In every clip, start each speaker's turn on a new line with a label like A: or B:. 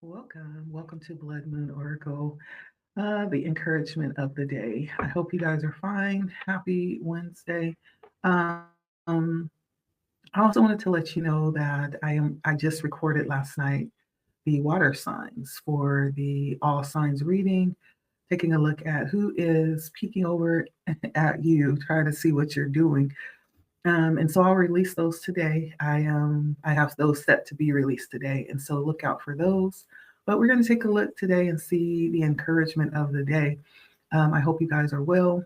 A: Welcome to Blood Moon Oracle, the encouragement of the day. I hope you guys are fine. Happy Wednesday. Um, I also wanted to let you know that I just recorded last night the water signs for the all signs reading, taking a look at who is peeking over at you, trying to see what you're doing. And so I'll release those today. I have those set to be released today, and so look out for those. But we're going to take a look today and see the encouragement of the day. I hope you guys are well.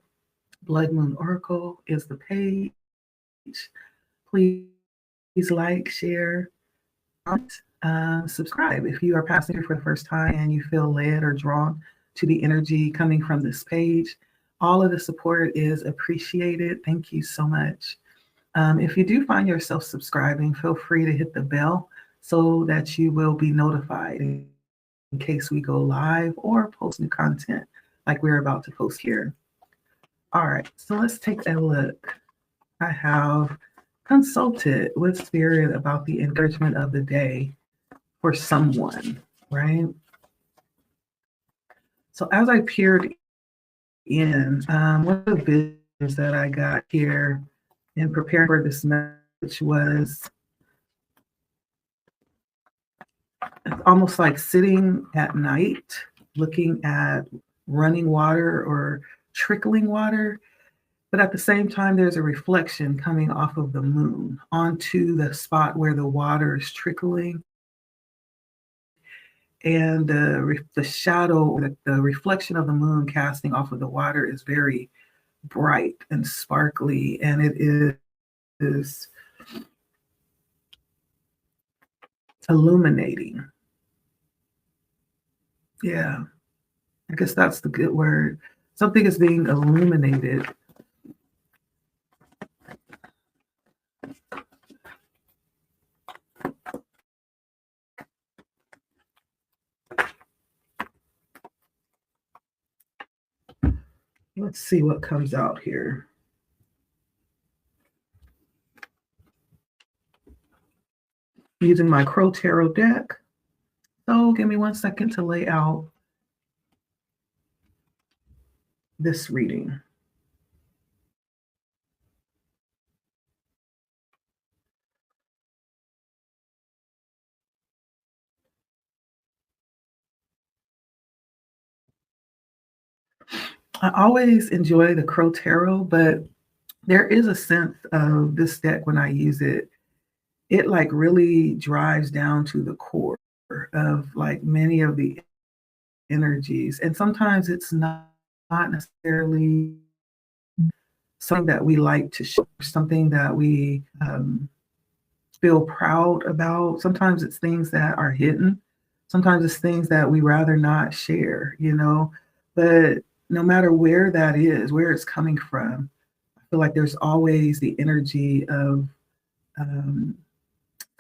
A: Blood Moon Oracle is the page. Please like, share, comment, subscribe if you are passing here for the first time and you feel led or drawn to the energy coming from this page. All of the support is appreciated. Thank you so much. If you do find yourself subscribing, feel free to hit the bell so that you will be notified in case we go live or post new content like we're about to post here. All right, so let's take a look. I have consulted with Spirit about the encouragement of the day for someone, right? So as I peered in, one of the visions that I got here in preparing for this message was almost like sitting at night looking at running water or trickling water. But at the same time, there's a reflection coming off of the moon onto the spot where the water is trickling. And the shadow, the reflection of the moon casting off of the water is very bright and sparkly. And it is illuminating. Yeah, I guess that's the good word. Something is being illuminated. Let's see what comes out here. Using my Crow Tarot deck. So give me 1 second to lay out this reading. I always enjoy the Crow Tarot, but there is a sense of this deck when I use it. It like really drives down to the core of like many of the energies. And sometimes it's not necessarily something that we like to share, something that we feel proud about. Sometimes it's things that are hidden. Sometimes it's things that we rather not share, you know. But no matter where that is, where it's coming from, I feel like there's always the energy of um,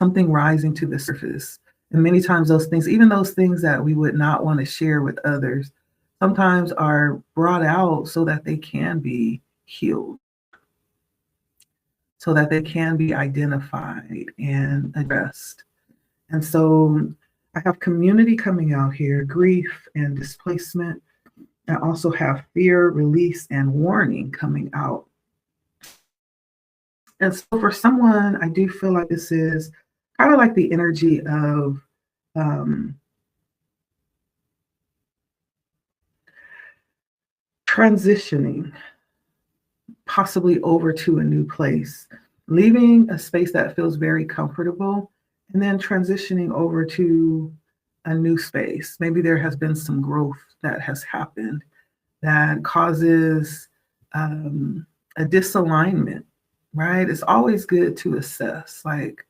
A: something rising to the surface. And many times those things, even those things that we would not want to share with others, sometimes are brought out so that they can be healed, so that they can be identified and addressed. And so I have community coming out here, grief and displacement. I also have fear, release, and warning coming out. And so for someone, I do feel like this is kind of like the energy of transitioning, possibly over to a new place, leaving a space that feels very comfortable, and then transitioning over to a new space. Maybe there has been some growth that has happened that causes a disalignment, right? It's always good to assess, like,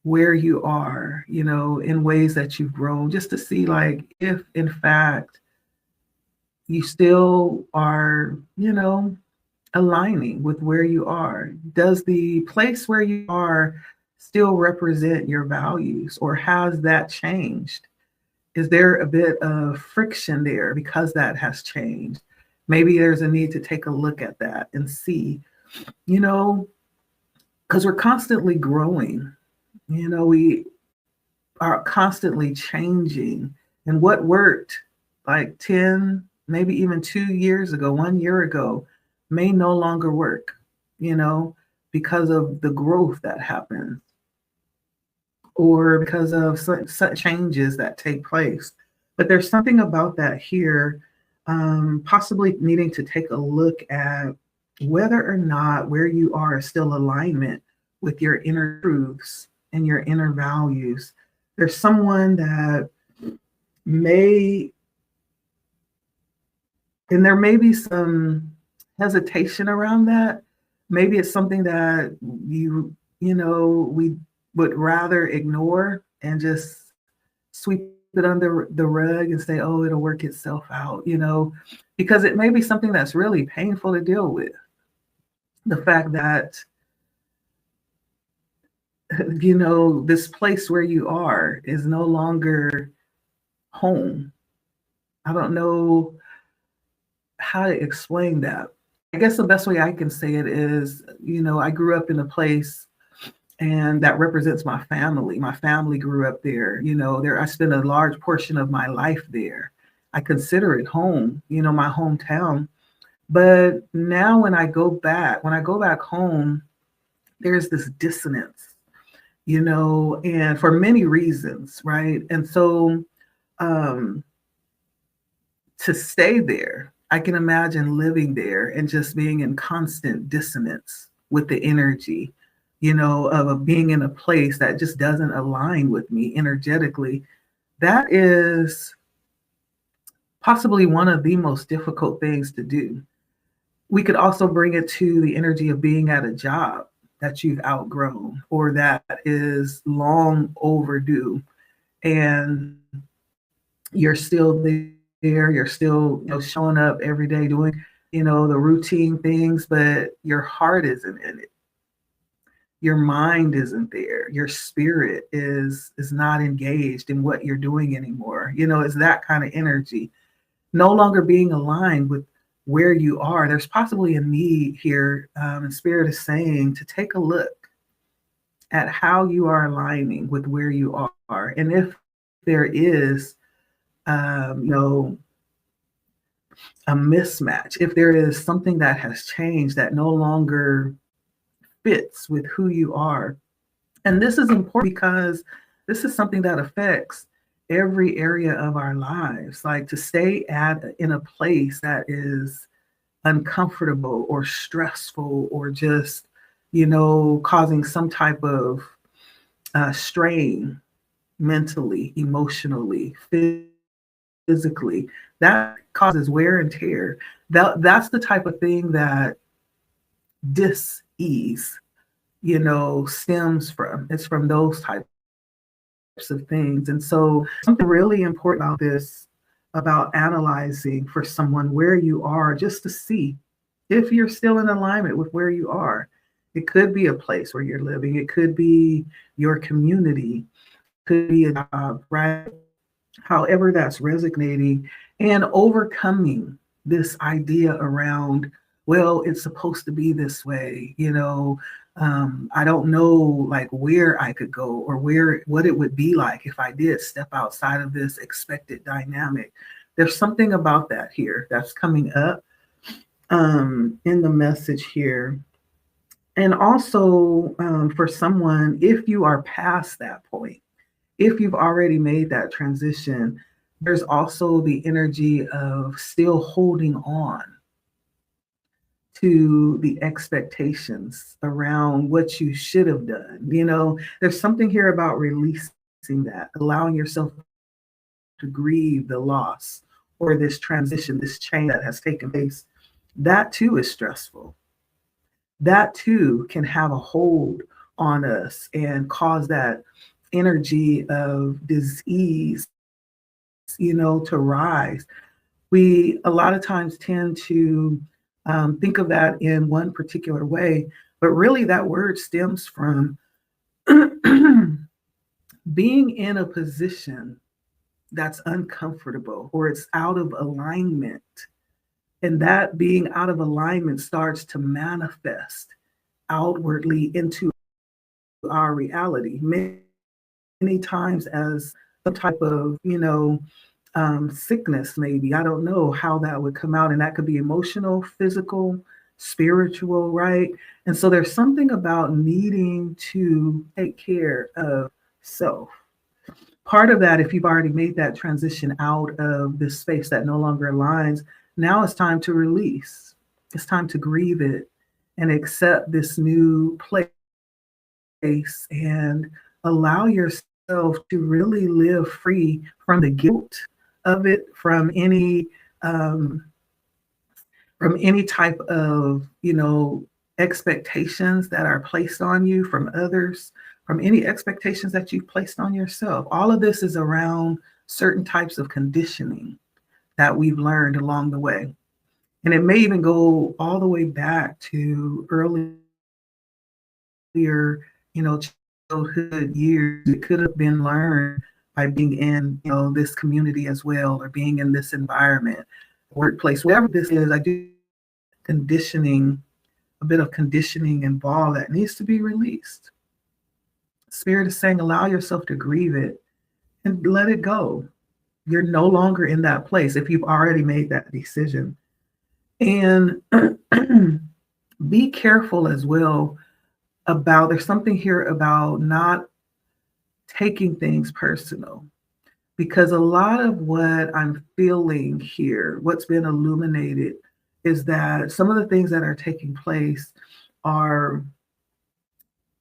A: where you are, you know, in ways that you've grown, just to see, like, if in fact you still are, you know, aligning with where you are. Does the place where you are still represent your values, or has that changed? Is there a bit of friction there because that has changed? Maybe there's a need to take a look at that and see, you know, because we're constantly growing. You know, are constantly changing. And what worked like 10, maybe even 2 years ago, 1 year ago, may no longer work, you know, because of the growth that happens or because of such changes that take place. But there's something about that here, possibly needing to take a look at whether or not where you are is still alignment with your inner truths and your inner values. There's someone that may, and there may be some hesitation around that. Maybe it's something that we would rather ignore and just sweep it under the rug and say, oh, it'll work itself out, because it may be something that's really painful to deal with. The fact that, this place where you are is no longer home. I don't know how to explain that. I guess the best way I can say it is, I grew up in a place and that represents my family. My family grew up there. There I spent a large portion of my life there. I consider it home, my hometown. But now when I go back home, there's this dissonance, and for many reasons, right? And so um to stay there, I can imagine living there and just being in constant dissonance with the energy, of being in a place that just doesn't align with me energetically. That is possibly one of the most difficult things to do. We could also bring it to the energy of being at a job that you've outgrown or that is long overdue, and you're still there, you're still, showing up every day doing, the routine things, but your heart isn't in it. Your mind isn't there. Your spirit is not engaged in what you're doing anymore. It's that kind of energy. No longer being aligned with where you are. There's possibly a need here, and spirit is saying to take a look at how you are aligning with where you are. And if there is, um, you know, a mismatch, if there is something that has changed that no longer fits with who you are. And this is important because this is something that affects every area of our lives. Like to stay in a place that is uncomfortable or stressful or just, causing some type of strain mentally, emotionally, physically, that causes wear and tear. That's the type of thing that dis-ease, stems from. It's from those types of things. And so something really important about this, about analyzing for someone where you are, just to see if you're still in alignment with where you are. It could be a place where you're living. It could be your community, could be a job, right? However that's resonating, and overcoming this idea around, well, it's supposed to be this way, I don't know like where I could go or what it would be like if I did step outside of this expected dynamic. There's something about that here that's coming up in the message here. And also, for someone, if you are past that point, if you've already made that transition, there's also the energy of still holding on to the expectations around what you should have done. There's something here about releasing that, allowing yourself to grieve the loss or this transition, this change that has taken place. That too is stressful. That too can have a hold on us and cause that energy of disease, to rise. We a lot of times tend to think of that in one particular way, but really that word stems from being in a position that's uncomfortable or it's out of alignment. And that being out of alignment starts to manifest outwardly into our reality. Many many times as some type of, sickness, maybe. I don't know how that would come out. And that could be emotional, physical, spiritual, right? And so there's something about needing to take care of self. Part of that, if you've already made that transition out of this space that no longer aligns, now it's time to release. It's time to grieve it and accept this new place and allow yourself to really live free from the guilt of it, um, from any type of, expectations that are placed on you from others, from any expectations that you've placed on yourself. All of this is around certain types of conditioning that we've learned along the way. And it may even go all the way back to earlier, childhood years. It could have been learned by being in, this community as well, or being in this environment, workplace, whatever this is. I do conditioning, a bit of conditioning involved that needs to be released. Spirit is saying, allow yourself to grieve it and let it go. You're no longer in that place if you've already made that decision. And be careful as well about, there's something here about not taking things personal, because a lot of what I'm feeling here, what's been illuminated, is that some of the things that are taking place are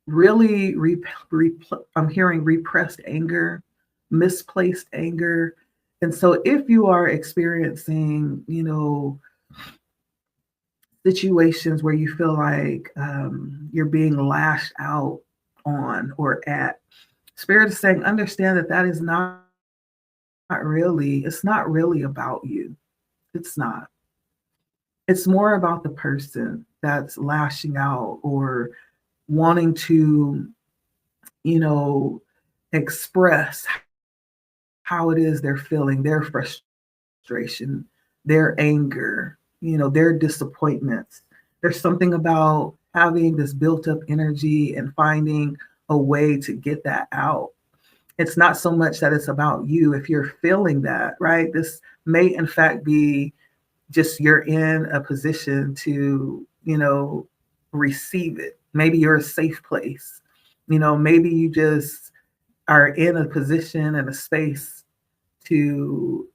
A: really, I'm hearing repressed anger, misplaced anger. And so if you are experiencing, situations where you feel like you're being lashed out on or at, Spirit is saying, understand that that is not really, it's not really about you. It's not. It's more about the person that's lashing out or wanting to, you know, express how it is they're feeling, their frustration, their anger, their disappointments. There's something about having this built up energy and finding a way to get that out. It's not so much that it's about you. If you're feeling that, right? This may in fact be just you're in a position to, receive it. Maybe you're a safe place. Maybe you just are in a position and a space to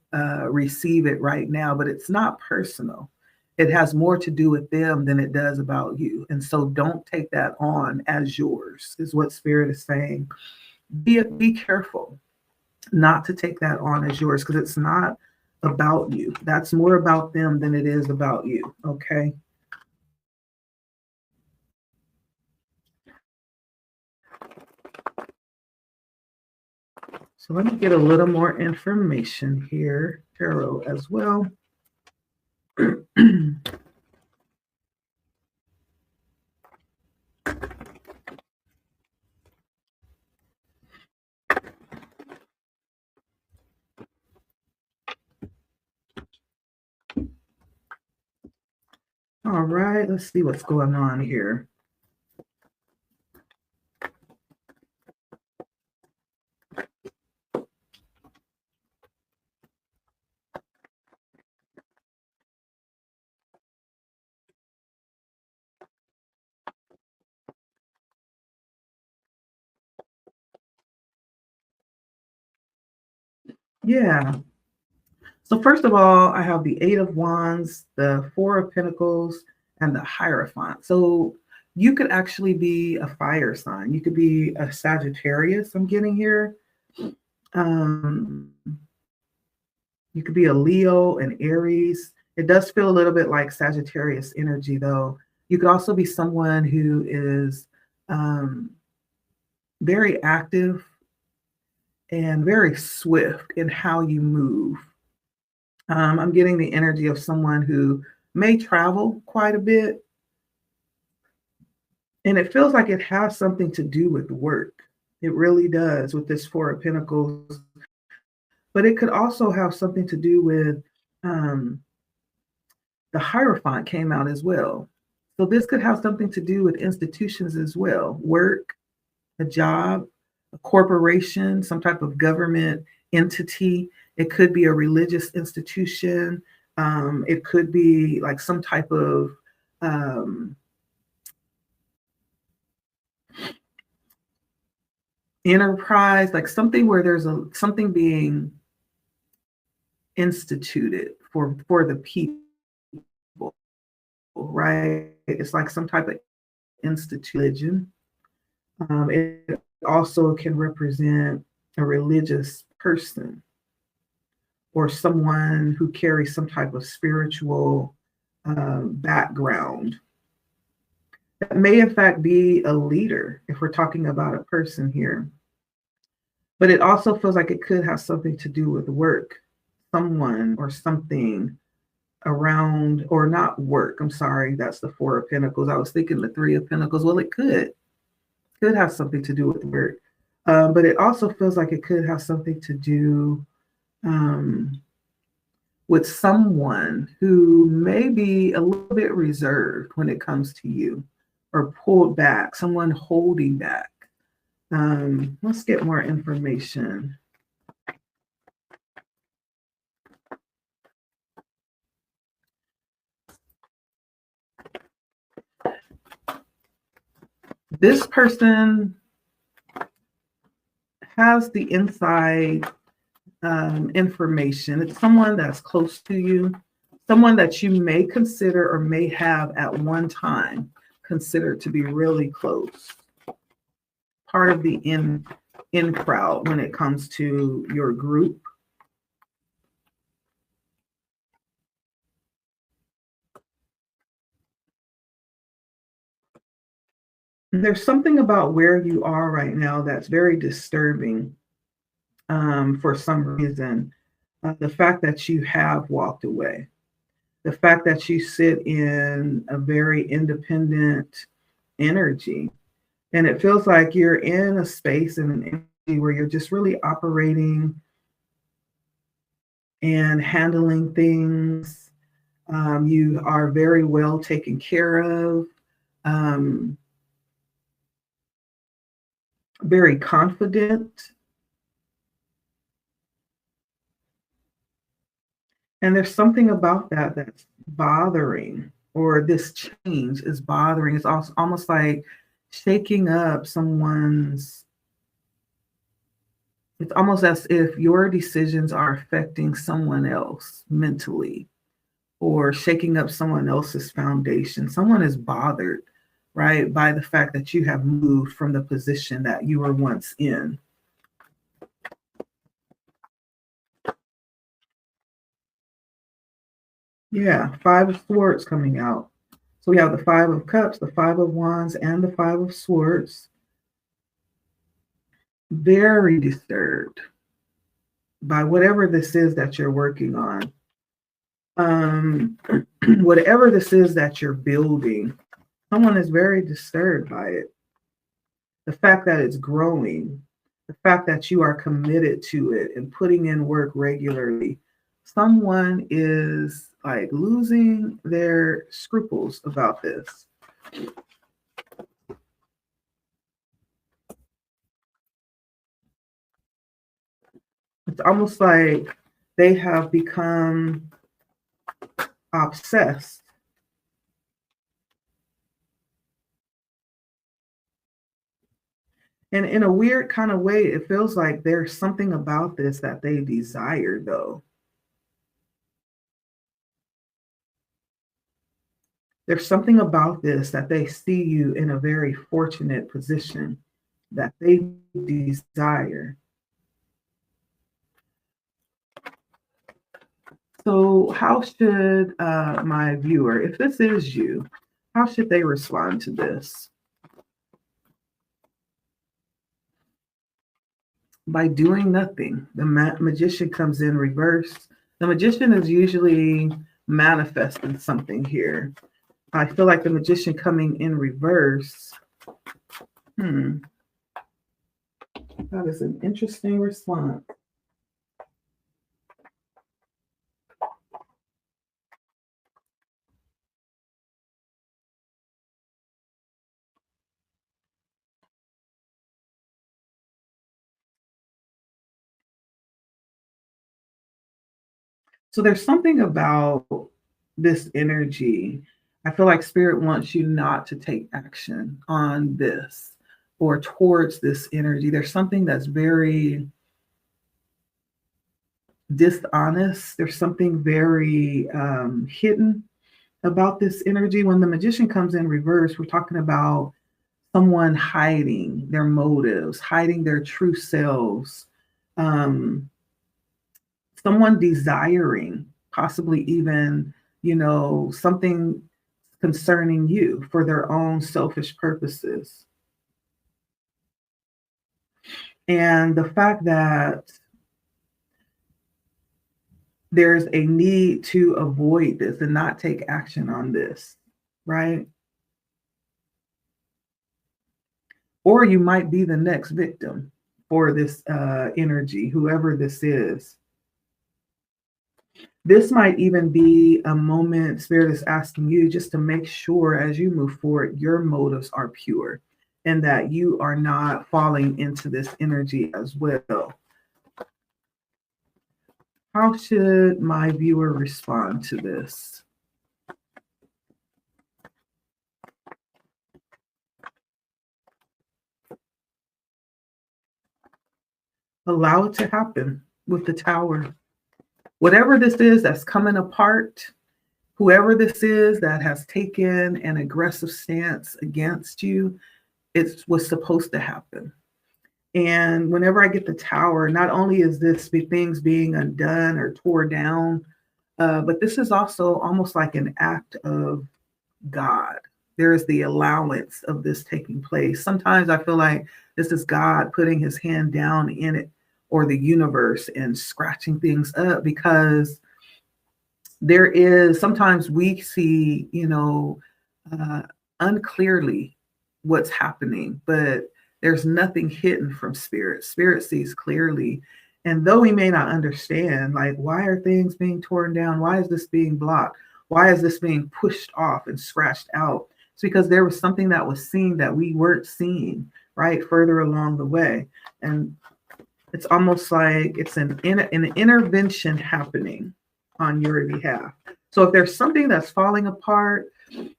A: receive it right now, but it's not personal. It has more to do with them than it does about you. And so don't take that on as yours, is what Spirit is saying. Be careful not to take that on as yours, because it's not about you. That's more about them than it is about you. Okay. So let me get a little more information here, tarot as well. All right, let's see what's going on here. Yeah. So first of all, I have the Eight of Wands, the Four of Pentacles, and the Hierophant. So you could actually be a fire sign. You could be a Sagittarius, I'm getting here. Um, you could be a Leo, an Aries. It does feel a little bit like Sagittarius energy, though. You could also be someone who is um, very active and very swift in how you move. I'm getting the energy of someone who may travel quite a bit, and it feels like it has something to do with work. It really does with this Four of Pentacles, but it could also have something to do with um, the Hierophant came out as well. So this could have something to do with institutions as well, work, a job. a corporation, some type of government entity. It could be a religious institution. It could be like some type of um, enterprise, like something where there's a something being instituted for the people, right? It's like some type of institution. It also can represent a religious person or someone who carries some type of spiritual background. That may, in fact, be a leader if we're talking about a person here. But it also feels like it could have something to do with work, someone or something around, or not work. I'm sorry, that's the Four of Pentacles. I was thinking the Three of Pentacles. Well, it could have something to do with work, but it also feels like it could have something to do um, with someone who may be a little bit reserved when it comes to you, or pulled back, someone holding back. Let's get more information. This person has the inside information. It's someone that's close to you, someone that you may consider or may have at one time considered to be really close, part of the in crowd when it comes to your group. There's something about where you are right now that's very disturbing for some reason. The fact that you have walked away, the fact that you sit in a very independent energy, and it feels like you're in a space and an energy where you're just really operating and handling things. You are very well taken care of, um, very confident. And there's something about that that's bothering, or this change is bothering. It's also almost like shaking up someone's, it's almost as if your decisions are affecting someone else mentally, or shaking up someone else's foundation. Someone is bothered, right, by the fact that you have moved from the position that you were once in. Yeah, Five of Swords coming out. So we have the Five of Cups, the Five of Wands, and the Five of Swords. Very disturbed by whatever this is that you're working on. Um, whatever this is that you're building, someone is very disturbed by it. The fact that it's growing, the fact that you are committed to it and putting in work regularly. Someone is like losing their scruples about this. It's almost like they have become obsessed. And in a weird kind of way, it feels like there's something about this that they desire, though. There's something about this that they see you in a very fortunate position that they desire. So, how should my viewer, if this is you, how should they respond to this? By doing nothing. The magician comes in reverse. The magician is usually manifesting something here. I feel like the magician coming in reverse. Hmm, that is an interesting response. So there's something about this energy. I feel like spirit wants you not to take action on this or towards this energy. There's something that's very dishonest. There's something very hidden about this energy. When the magician comes in reverse, we're talking about someone hiding their motives, hiding their true selves, um, someone desiring, possibly even, something concerning you for their own selfish purposes. And the fact that there's a need to avoid this and not take action on this, right? Or you might be the next victim for this energy, whoever this is. This might even be a moment Spirit is asking you just to make sure as you move forward, your motives are pure and that you are not falling into this energy as well. How should my viewer respond to this? Allow it to happen with the Tower. Whatever this is that's coming apart, whoever this is that has taken an aggressive stance against you, it was supposed to happen. And whenever I get the Tower, not only is this things being undone or tore down, but this is also almost like an act of God. There is the allowance of this taking place. Sometimes I feel like this is God putting his hand down in it or the universe and scratching things up, because there is sometimes we see, uh, unclearly what's happening, but there's nothing hidden from spirit. Spirit sees clearly. And though we may not understand, like, why are things being torn down? Why is this being blocked? Why is this being pushed off and scratched out? It's because there was something that was seen that we weren't seeing, right? Further along the way. And it's almost like it's an intervention happening on your behalf. So if there's something that's falling apart,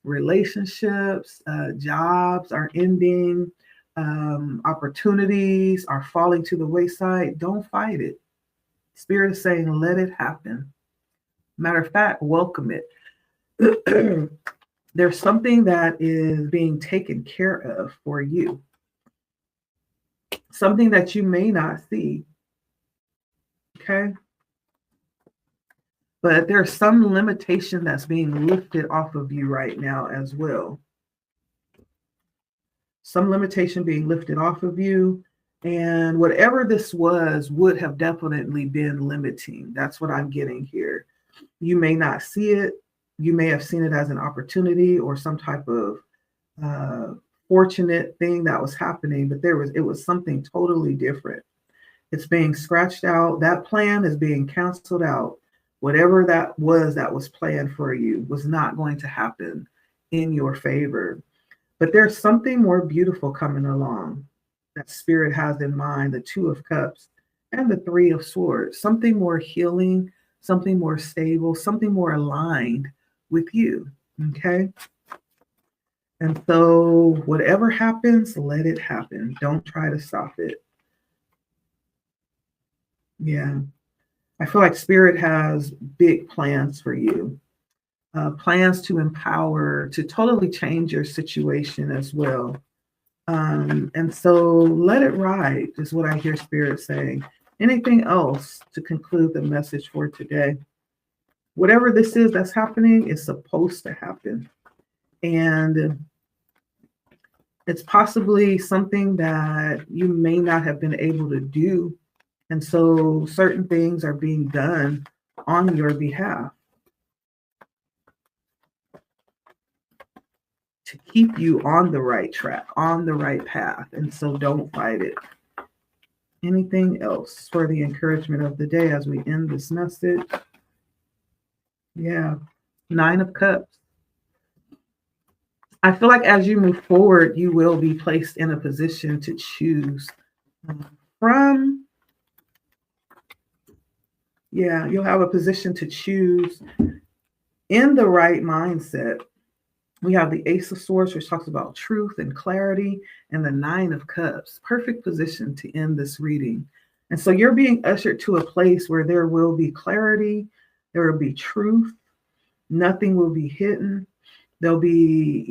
A: relationships, jobs are ending, opportunities are falling to the wayside, don't fight it. Spirit is saying, let it happen. Matter of fact, welcome it. There's something that is being taken care of for you, something that you may not see. Okay. But there's some limitation that's being lifted off of you right now as well. Some limitation being lifted off of you. And whatever this was would have definitely been limiting. That's what I'm getting here. You may not see it. You may have seen it as an opportunity or some type of uh, fortunate thing that was happening, but it was something totally different. It's being scratched out. That plan is being canceled out. Whatever that was planned for you was not going to happen in your favor. But there's something more beautiful coming along that Spirit has in mind, the Two of Cups and the Three of Swords, something more healing, something more stable, something more aligned with you. Okay. And so, whatever happens, let it happen. Don't try to stop it. Yeah. I feel like Spirit has big plans for you, plans to empower, to totally change your situation as well. And so let it ride, is what I hear Spirit saying. Anything else to conclude the message for today? Whatever this is that's happening is supposed to happen. And it's possibly something that you may not have been able to do. And so certain things are being done on your behalf to keep you on the right track, on the right path. And so don't fight it. Anything else for the encouragement of the day as we end this message? Yeah. Nine of Cups. I feel like as you move forward, you will be placed in a position to choose from Yeah, you'll have a position to choose in the right mindset. We have the Ace of Swords, which talks about truth and clarity, and the Nine of Cups. Perfect position to end this reading. And so you're being ushered to a place where there will be clarity, there will be truth, nothing will be hidden. There'll be,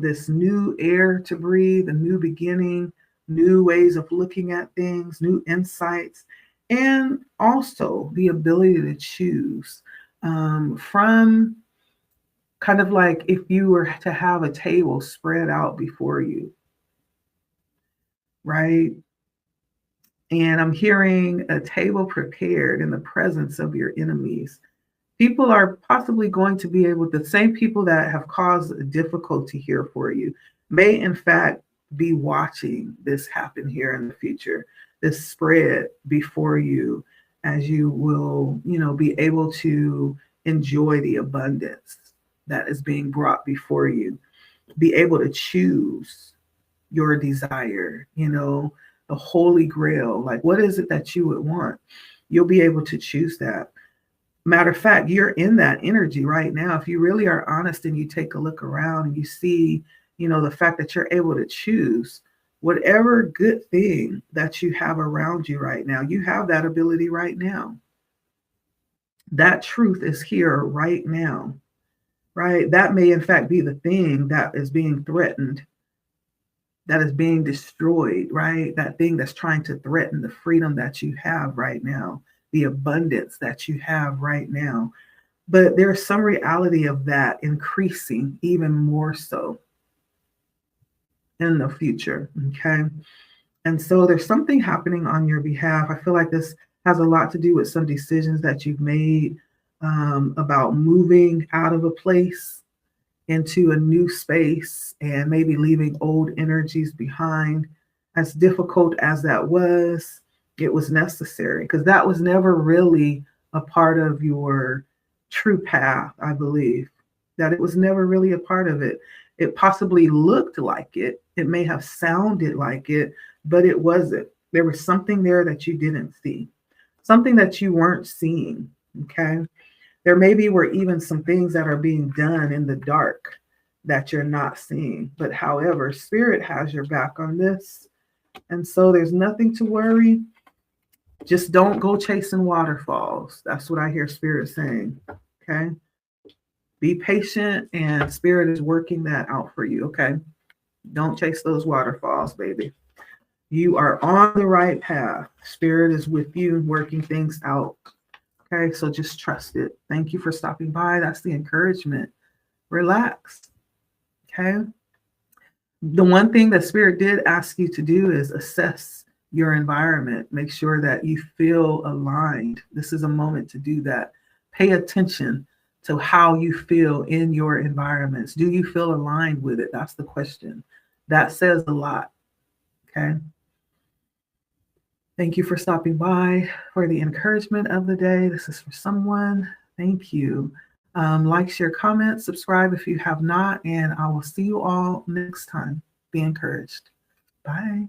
A: this new air to breathe, a new beginning, new ways of looking at things, new insights, and also the ability to choose from kind of like if you were to have a table spread out before you, right? And I'm hearing a table prepared in the presence of your enemies. People are possibly going to be able, the same people that have caused difficulty here for you may in fact be watching this happen here in the future, this spread before you, as you will, be able to enjoy the abundance that is being brought before you, be able to choose your desire, the holy grail. Like, what is it that you would want? You'll be able to choose that. Matter of fact, you're in that energy right now. If you really are honest and you take a look around and you see, the fact that you're able to choose whatever good thing that you have around you right now, you have that ability right now. That truth is here right now, right? That may, in fact, be the thing that is being threatened, that is being destroyed, right? That thing that's trying to threaten the freedom that you have right now, the abundance that you have right now. But there's some reality of that increasing even more so in the future. Okay. And so there's something happening on your behalf. I feel like this has a lot to do with some decisions that you've made about moving out of a place into a new space and maybe leaving old energies behind. As difficult as that was, it was necessary because that was never really a part of your true path, I believe. That it was never really a part of it. It possibly looked like it, it may have sounded like it, but it wasn't. There was something there that you didn't see, something that you weren't seeing. Okay. There maybe were even some things that are being done in the dark that you're not seeing. But however, Spirit has your back on this. And so there's nothing to worry. Just don't go chasing waterfalls. That's what I hear Spirit saying. Okay. Be patient, and Spirit is working that out for you. Okay. Don't chase those waterfalls, baby. You are on the right path. Spirit is with you, working things out. Okay, so just trust it. Thank you for stopping by. That's the encouragement. Relax. Okay. The one thing that Spirit did ask you to do is assess your environment. Make sure that you feel aligned. This is a moment to do that. Pay attention to how you feel in your environments. Do you feel aligned with it? That's the question. That says a lot. Okay. Thank you for stopping by for the encouragement of the day. This is for someone. Thank you. Like, share, comment, subscribe if you have not, and I will see you all next time. Be encouraged. Bye.